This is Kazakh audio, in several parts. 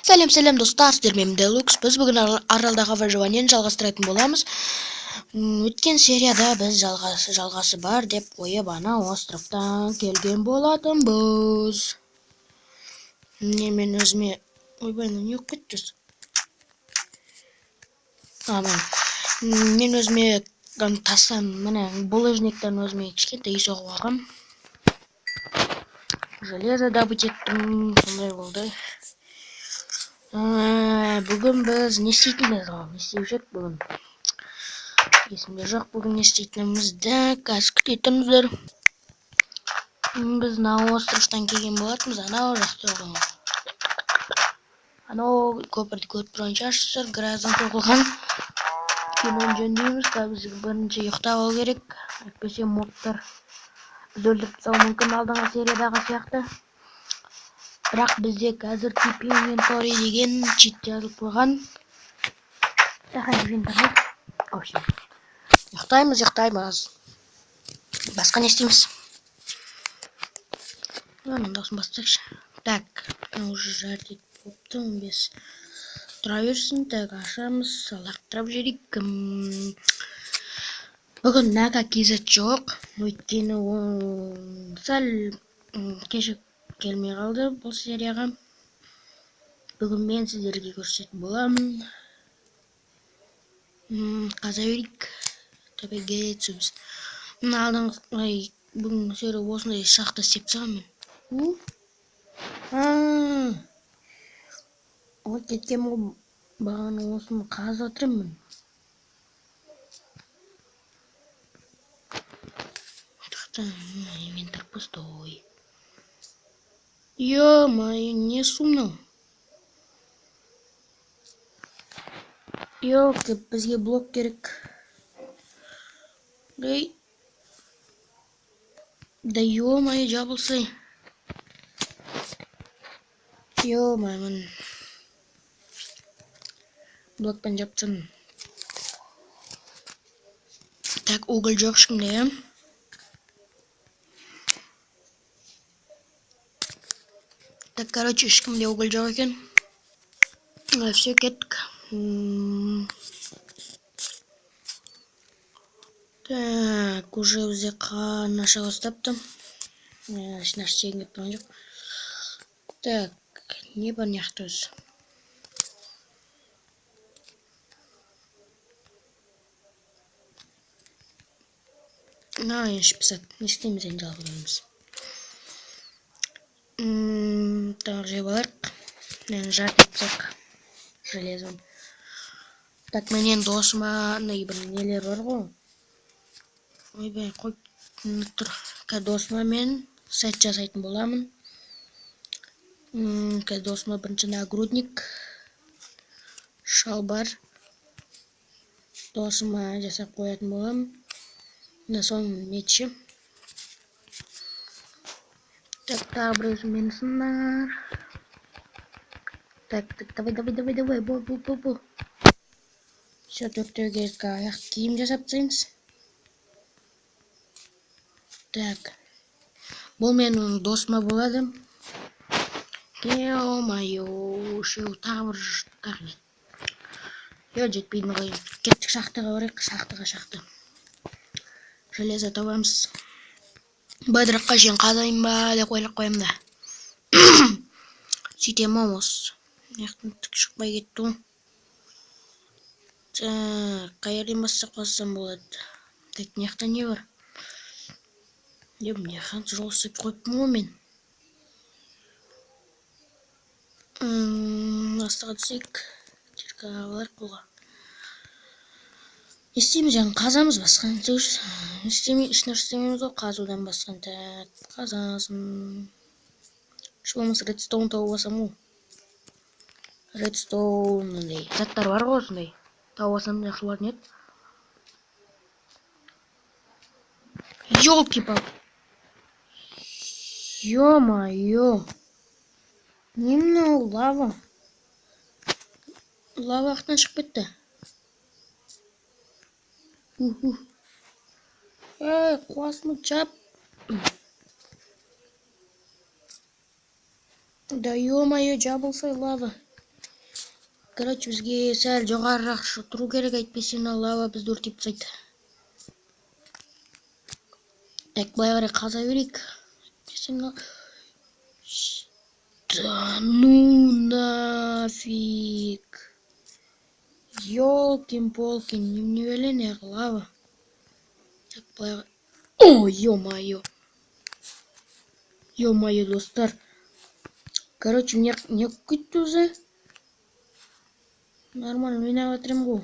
Сәлем достар, сіздермен Делукс. Біз бүгін аралдағы выживаниені жалғастыратын боламыз. Өткен серияда біз жалғасы бар деп қойып, ана островтан келген болатынбыз. Мен өзіме... Ойбай, не оқып кеттіңіз? Мен өзіме міне булыжниктен өзіме кішкентай үй соғып алғам. Железо добыть еттім, сондай болды. Бүгін біз не істейтініміз ғой? Не істеушек бүгін? Есімде жоқ бүгін не істейтінімізді. Қазір күтетіңіздер. Біз мына островтан келген болатынбыз. Анау жақта ғой. Анау көпірді көріп тұрғанша гряздан соғылған. Кейін жөндейміз. Қазір бірінші ұйықтап алу керек. Әйтпесе мобтар біз өлтіріп тастауы мүмкін алдыңғы сериядағы сияқты. Бірақ бізде қазір тип инвентори деген чит жазылып қойған. Ұйықтаймыз. Басқа не істейміз? Мындасын бастайықшы. Так, уже жарты болыпты, 15. Тұра берсін. Так, ашамыз, лақтырып жіберейік. Бүгін наға кезет жоқ. Өйткені сәл кешіп келмей қалды бұл серияға. Бүгін мен сіздерге көрсететін боламын. Қаза берейік. Төбеге түсіміз. Бүгін серия осындай шақты істеп тастағам мен. Ол кеткен ол бағаны осыны қазып отырмын. Инвентарь пустой. Ё-моё, не сумно. Ёлки, бізге блок керек. Да ё-моё, жабылса. Ё-моё, блокпен жаптым. Так, уголь жоқ ешкімде. Так, короче, ешкімде уголь жоқ екен. Все, кеттік. Так, уже бізде наша бастапты. Наш тегін кеп тұрған жоқ. Так, не бар неяқты өзі? Еш пісат. Не істейміз енді жалғыдаймыз. Так, жеп аларық. Жарт етсек. Железон. Так, менен досыма бір нелер бар ғой. Ойбай, қойып тұр. Досыма мен сәт жасайтын боламын. Досыма бірінші нагрудник. Шалбар. Досыма жасап қоятын боламын. Соның мечі. Так, тағы бір өзім мені сынар. Так, давай, бол. Все, төртеуге аяқ киім жасап тастаймыз. Так, бұл менің досыма болады. Ё-моё, үшеу тағы бір жетпейді ғой. Кеттік шахтаға барайық, шахта. Железо табамыз. Бадыраққа жен қазайын ба деп ойлап қоямын да. Сөйтем омыз. Яқтын түк шықпай кетті. Қайырден бастап қоссам болады. Так, неяқта не бар? Неяқан жол істеп қойыппын ғой мен. Астыға түсейік. Жеркаға алар қолға. Істейміз жаң қазамыз басқан. Ешнәрсе істемейміз ғой қазудан басқан. Так, қазасын. Болмаса редстоун тауып алсам ғой. Редстоун заттар бар ғой осындай. Тауып алсам жақсы болатын еді. Ёлки-палки. Ё-моё. Не мынау лава. Лава ақтан шығып кетті. Қуасыны чап. Да ё-моё, жабылсай лава. Короче, бізге сәл жоғарырақ тұру керек, әйтпесе лава бізді өртеп тастайды. Так, былай қарай қаза берейік. Да ну нафиг. Ёлкин-полкин, невероятная лава. Так, былай қарай. О, ё-моё. Ё-моё, достар. Короче, не кетті өзі. Нормально, ойнап жатырмын ғой.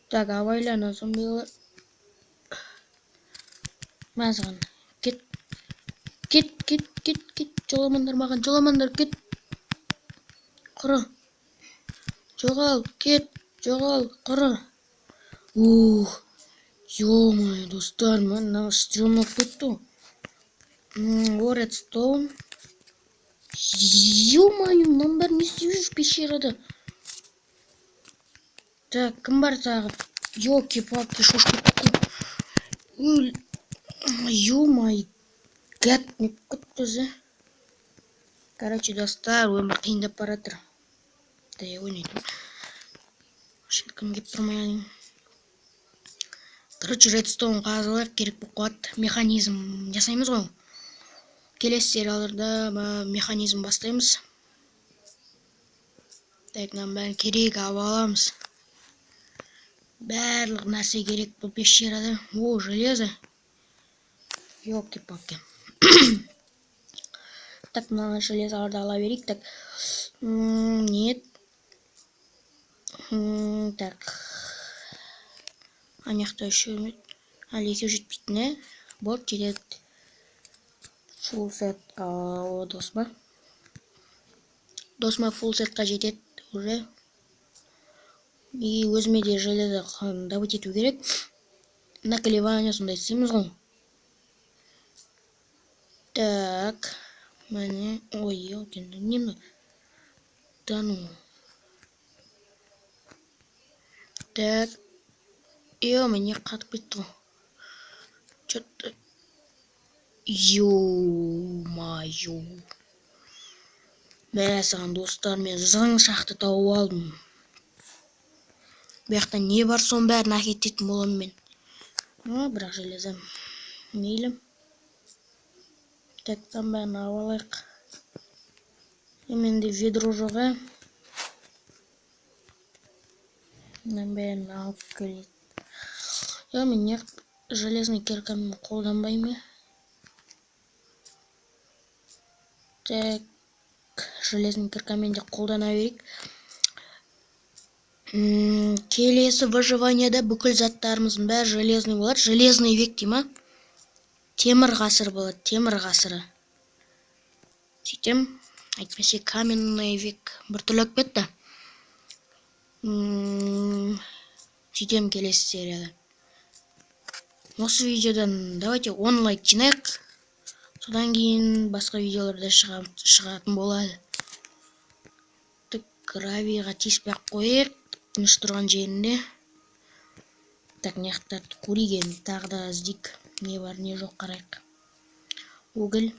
Так, абайлана зомбилар. Мазған. Кет. Жоламандар маған, жоламандар, кет. Құры. Жоғал, кет. Жоғал, құры. Ё-моё, достар, мына стрёмно кетті. Редстоун. Ё-моё, мынаның бәрін не істеп жүр пещерада? Так, кім бар тағы? Ёлки-палки, шошқа кетті. Ё-моё, гад, не кетті өзі. Короче, достар, өмір қиындап бара жатыр. Да, я ойнайтын. Şimdi кім кеп тұрмайын. Короче, редстоун қазылар керек болып қалады. Механизм жасаймыз ғой. Келесі сериалдарда механизм бастаймыз. Так, нам бәрін керек алып аламыз. Барлық нәрсе керек бұл пещерада. О, железо. Ёлки-палки. Так, мына железоларды ала берейік. Так, нет. Так. Аяқта еще емес. Әлі екеу жетпейтін, ә? Болды, жетеді. Full set. О, досыма. Досыма full setқа жетеді уже. И өзіме де железо добыть ету керек. Наколивание сондай істейміз ғой. Так. Міне. Ой, елкин, немно. Да ну. Так. Ё-моё, қатып кетті ғой. Чё-то. Ё-моё. Бәсіған достар, мен зың шақты тауып алдым. Бұяқта не бар, соның бәрін әкететін боламын мен. Бірақ железо. Мейлі. Так, там бәрін алып алайық. Менде ведро жоқ, ә? Мен бәрін алып келеді. Мен не железный киркамен қолданбаймын. Так, железный киркамен де қолдана берейік. Келесі выживанияда бүкіл заттарымыздың бәрі железный болады. Железный век дейма? Темір ғасыр болады, темір ғасыры. Сөйтем, әйтпесе каменный век бір түрлі кетті. Сөйтем келесі серияда. Осы видеодан давайте 10 лайк жинайық. Содан кейін басқа видеоларда шығатын болады. Так, гравийға тиіспей қойып, тыныш тұрған жерінде. Так, неқтарды көрейік, тағы да іздейік. Не бар, не жоқ қарайық. Уголь.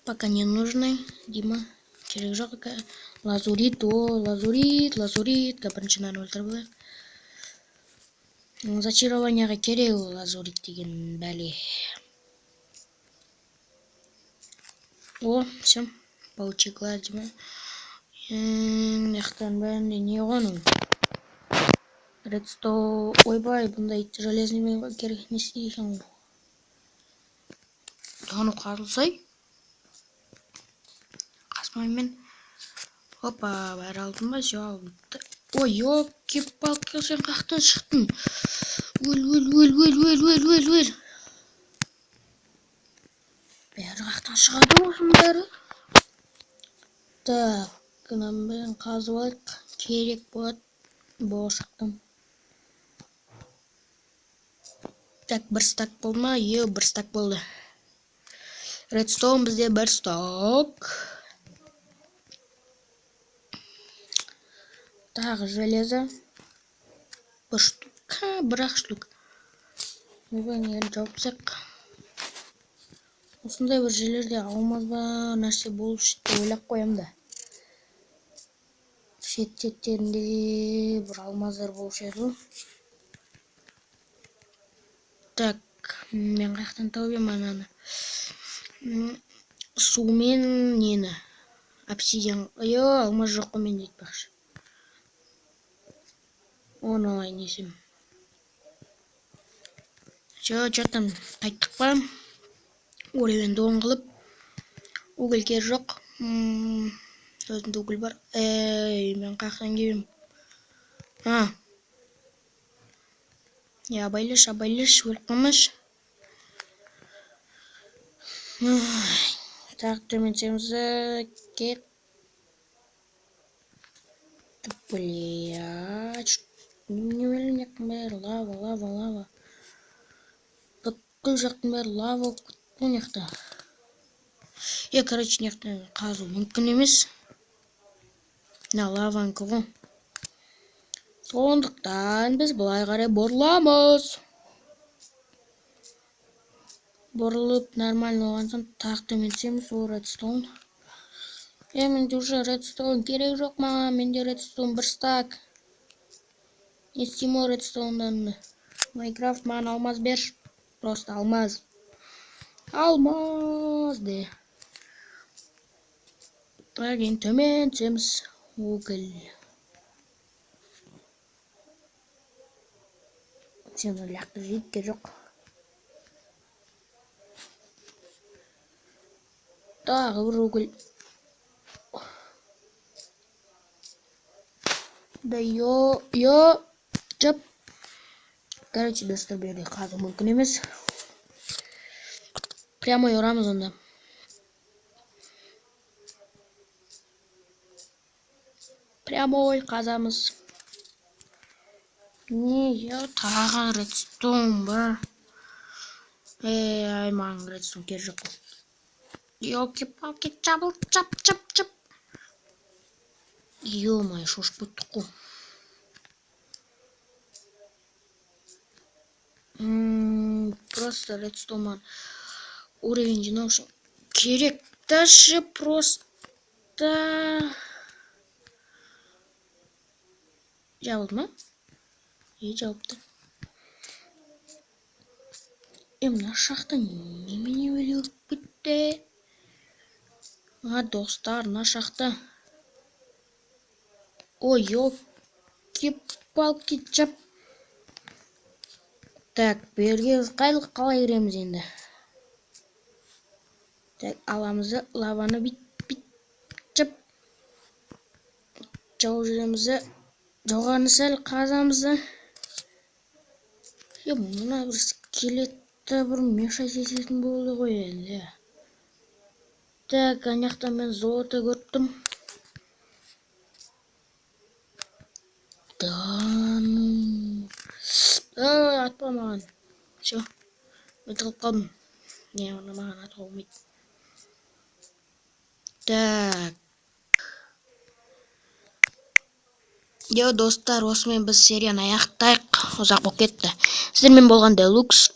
Пока не нужны, Дима. Керек жоқ. Лазурит, лазурит. Бірінші өлтіріп алайық. Зачарованияға керек лазурит деген бәле. О, все. Паучеклар, Дима. Яқтан бәрінде не ғаным? Редстоун. Ойбай, бұндай железный керек не істейсің ғой. Оны қазылсай. Қасмаймен. Опа, бәрі алдым ба? Все алдым. Ой, ёлки-палки, сен қақтан шықтың? Өл. Бәрі қақтан шығады осының бәрі. Так, кінам бәрін қазып алайық. Керек болады. Болашақтан. Так, бір стак болды ма? Бір стак болды. Редстоун бізде бір стак. Тағы железо. Бір-ақ штук. Ойбай, не жауыпсақ. Осындай бір жерлерде алмаз ба нәрсе болып деп ойлап қоямын да. Шеттерінде бір алмаздар болушы еді. Так, мен қаяқтан тауып ем ананы. Сумен нені? Обсидиан. Алмаз жоқ қой менде айтпақшы. Оны алайын десем. Что-то қайттық па? Оревенді оң қылып. Угіл кер жоқ. Өзінде угіл бар. Мен қаяқтан кебем. Абайлаш, өліп қалмаш. Так, төменсемізі кет. Блядь. Не өлім бәрі лава. Бүкіл жақтың бәрі лава бұл неқта. Короче, неқта қазу мүмкін емес. Лаванкі ғой. Сондықтан біз бұлай қарай бұрыламыз. Бұрылып нормально болған соң тақ төменсеміз ол редстоун. Менде уже редстоун керек жоқ маған. Менде редстоун бір стак. Не істеймін редстоундан. Майнкрафт маған алмаз бер. Просто алмаз. Алмаз де. Так, енді төменсеміз угіл. Сен өліқті жейдке жоқ. Тағы бір угіл. Да жап. Короче, достар берді қазу мүмкін емес. Прямой ұрамыз онда. Прямой қазамыз. Тағы редстоун ба? Маған редстоун кер жоқ. Елки-палки, чап. Ё-моё, шошып кеттік қой. Просто редстоун уровень жинау үшін керек. Даже просто жабылды ма? Жабылды. Мына шақта немене өліп бітті? Достар, мына шақта. Ой, елки-палки, чап. Так, берге қалай кіреміз енді? Так, аламызды, лаваны бит, чап. Жау жүремізді, жоғаны сәл қазамызды. Мұна бір скелетті бір мешай сесетін болды ғой әлі. Так, анаяқта мен золото көрттім. Атпа маған. Все, мен тығып қалдым. Оны маған атқа болмайды. Так. Достар, осымен біз серияны аяқтайық. Ұзақ болып кетті. Сіздермен болған Deluxe.